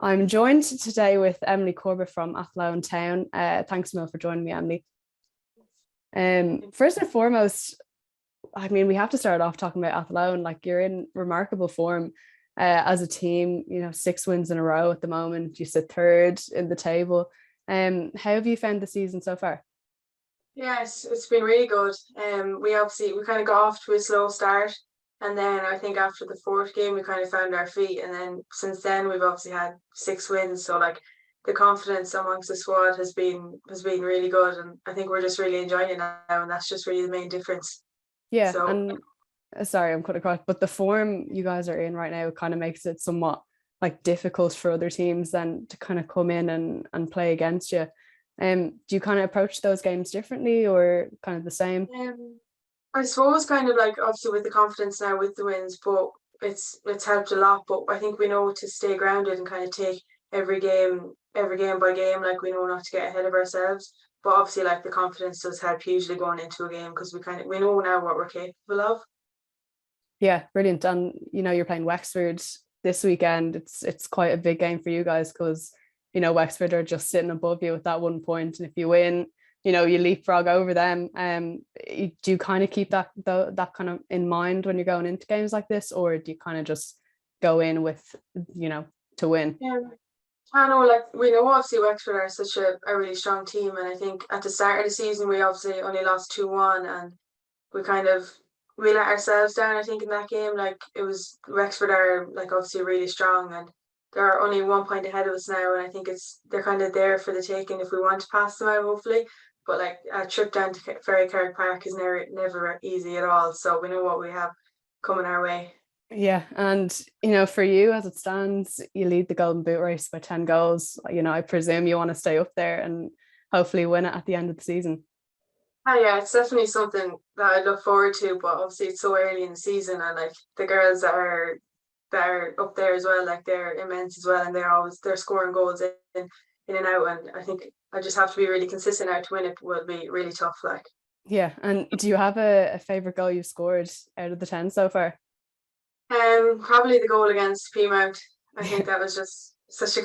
I'm joined today with Emily Corbet from Athlone Town. Thanks, Mel, for joining me, Emily. First and foremost, I mean, we have to start off talking about Athlone. Like, you're in remarkable form as a team. 6 wins in a row at the moment. You sit third in the table. How have you found the season so far? Yes, it's been really good. We kind of got off to a slow start, and then I think after the fourth game we kind of found our feet, and then since then we've obviously had 6 wins. So like the confidence amongst the squad has been really good, and I think we're just really enjoying it now, and that's just really the main difference. Yeah, So and sorry, I'm cutting across, but the form you guys are in right now kind of makes it somewhat like difficult for other teams then to kind of come in and play against you. Do you kind of approach those games differently or kind of the same? I suppose kind of like obviously with the confidence now with the wins, but it's helped a lot. But I think we know to stay grounded and kind of take every game by game. Like we know not to get ahead of ourselves. But obviously, like the confidence does help hugely going into a game because we know now what we're capable of. Yeah, brilliant. And you're playing Wexford this weekend. It's quite a big game for you guys because Wexford are just sitting above you with that 1 point, and if you win, you leapfrog over them. Do you kind of keep that kind of in mind when you're going into games like this, or do you kind of just go in with to win? Yeah. I know, like we know obviously Wexford are such a really strong team, and I think at the start of the season we obviously only lost 2-1, and we kind of we let ourselves down. I think in that game, like it was Wexford are like obviously really strong, and they're only 1 point ahead of us now, and I think they're kind of there for the taking if we want to pass them out, hopefully. But like a trip down to Ferry Carrick Park is never easy at all. So we know what we have coming our way. Yeah, and for you as it stands, you lead the Golden Boot race by 10 goals. I presume you want to stay up there and hopefully win it at the end of the season. Oh yeah, it's definitely something that I look forward to, but obviously it's so early in the season, and like the girls that are up there as well, like they're immense as well, and they're scoring goals in and out, and I think I just have to be really consistent now to win it. Will be really tough, like. Yeah, and do you have a favorite goal you've scored out of the 10 so far? Probably the goal against Peamount. I think that was just such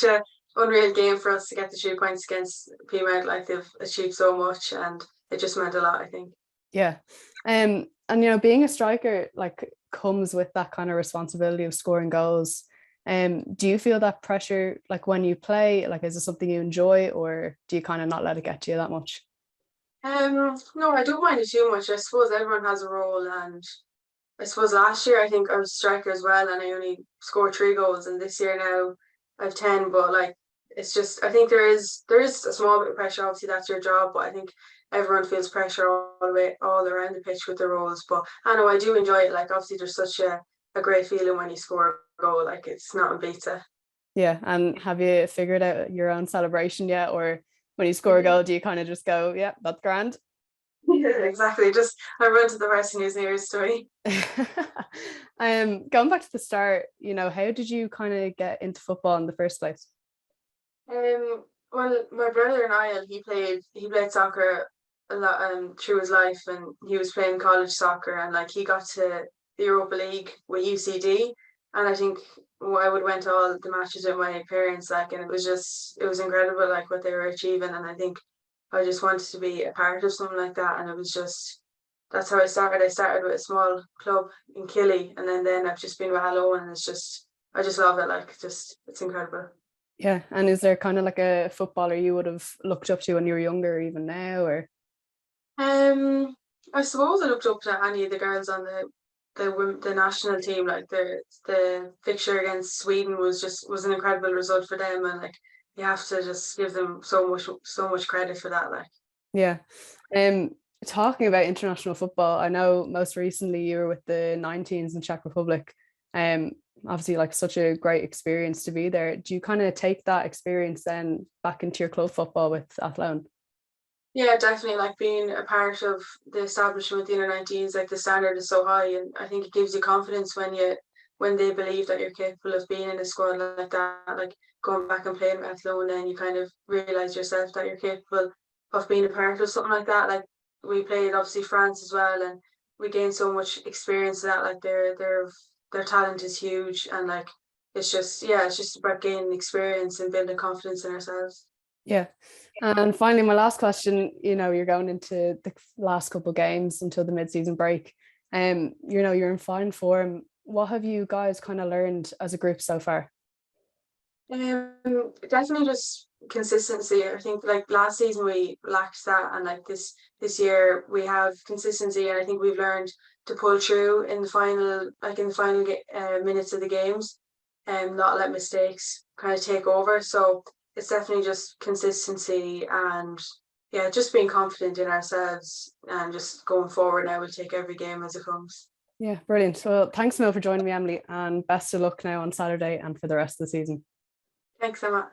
a unreal game for us to get the 3 points against Peamount. Like they've achieved so much, and it just meant a lot, I think. Yeah. And being a striker like comes with that kind of responsibility of scoring goals. Do you feel that pressure like when you play? Like, is it something you enjoy, or do you kind of not let it get to you that much? No, I don't mind it too much. I suppose everyone has a role, and I suppose last year I think I was a striker as well, and I only scored 3 goals, and this year now I've 10. But like it's just I think there is a small bit of pressure. Obviously, that's your job, but I think everyone feels pressure all the way all around the pitch with their roles. But I know I do enjoy it. Like obviously, there's such a great feeling when you score a goal. Like it's not a beta. Yeah. And have you figured out your own celebration yet, or when you score a goal, do you kind of just go, yeah, that's grand? Yeah, exactly. Just I run to the person who's nearest to me. Going back to the start, how did you kind of get into football in the first place? Well, my brother Niall, he played soccer a lot through his life, and he was playing college soccer, and like he got to the Europa League with UCD, and I think I would went to all the matches with my parents, like, and it was incredible, like what they were achieving, and I think I just wanted to be a part of something like that, and it was just that's how I started. I started with a small club in Killy, and then I've just been with Athlone, and I just love it, like just it's incredible. Yeah. And is there kind of like a footballer you would have looked up to when you were younger, or even now, or? Um, I suppose I looked up to any of the girls on the national team. Like the fixture against Sweden was an incredible result for them, and like you have to just give them so much credit for that. Like. Yeah. Um, Talking about international football, I know most recently you were with the 19s in Czech Republic. Um, Obviously like such a great experience to be there. Do you kind of take that experience then back into your club football with Athlone? Yeah, definitely. Like being a part of the establishment with the under 19s, like the standard is so high, and I think it gives you confidence when they believe that you're capable of being in a squad like that. Like going back and playing with Athlone, then you kind of realize yourself that you're capable of being a part of something like that. Like we played obviously France as well, and we gained so much experience of that. Like their talent is huge, and like it's just about gaining experience and building confidence in ourselves. Yeah. And finally, my last question, you're going into the last couple of games until the mid-season break. You're in fine form. What have you guys kind of learned as a group so far? Definitely just consistency. I think like last season we lacked that, and like this year we have consistency, and I think we've learned to pull through in the final minutes of the games, and not let mistakes kind of take over. So it's definitely just consistency, and yeah, just being confident in ourselves, and just going forward now we'll take every game as it comes. Yeah, brilliant. Well, thanks Mil for joining me, Emily, and best of luck now on Saturday and for the rest of the season. Thanks, Emma.